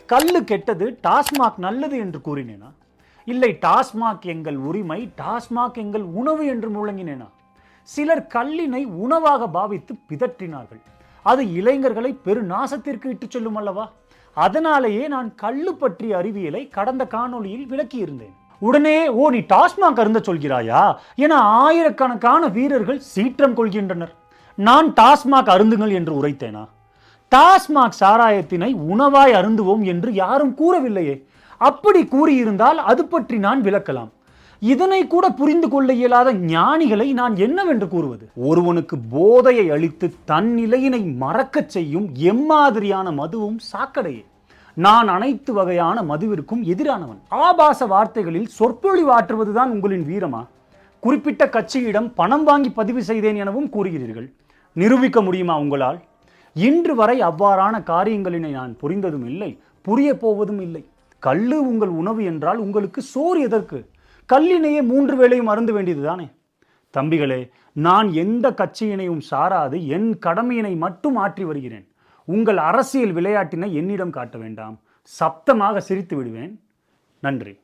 கல்லு கெட்டது, டாஸ்மாக் நல்லது என்று கூறினேனா? இல்லை, டாஸ்மாக் எங்கள் உரிமை, டாஸ்மாக் எங்கள் உணவு என்று முழங்கினேனா? சிலர் கல்லினை உணவாக பாவித்து பிதற்றினார்கள். அது இளைஞர்களை பெரு நாசத்திற்கு இட்டுச் செல்லும் அல்லவா? அதனாலேயே நான் கல்லு பற்றிய அறிவியலை கடந்த காணொளியில் விளக்கியிருந்தேன். உடனே, ஓ நீ டாஸ்மாக் அருந்த சொல்கிறாயா என ஆயிரக்கணக்கான வீரர்கள் சீற்றம் கொள்கின்றனர். நான் டாஸ்மாக் அருந்துங்கள் என்று உரைத்தேனா? டாஸ்மாக் சாராயத்தினை உணவாய் அருந்துவோம் என்று யாரும் கூறவில்லையே. அப்படி கூறியிருந்தால் அது பற்றி நான் விளக்கலாம். இதனை கூட புரிந்து கொள்ள இயலாத ஞானிகளை நான் என்னவென்று கூறுவது? ஒருவனுக்கு போதையை அளித்து தன் நிலையினை மறக்கச் செய்யும் எம்மாதிரியான மதுவும் சாக்கடையே. நான் அனைத்து வகையான மதுவிற்கும் எதிரானவன். ஆபாச வார்த்தைகளில் சொற்பொழிவாற்றுவதுதான் உங்களின் வீரமா? குறிப்பிட்ட கட்சியிடம் பணம் வாங்கி பதிவு செய்தேன் எனவும் கூறுகிறீர்கள். நிரூபிக்க முடியுமா உங்களால்? இன்று வரை அவ்வாறான காரியங்களினை நான் புரிந்ததும் இல்லை, புரிய போவதும் இல்லை. கல்லு உங்கள் உணவு என்றால் உங்களுக்கு சோறு எதற்கு? கல்லினையே 3 வேளையும் அருந்த வேண்டியது தானே? தம்பிகளே, நான் எந்த கட்சியினையும் சாராது என் கடமையினை மட்டும் ஆற்றி வருகிறேன். உங்கள் அரசியல் விளையாட்டினை என்னிடம் காட்ட வேண்டாம். சப்தமாக சிரித்து விடுவேன். நன்றி.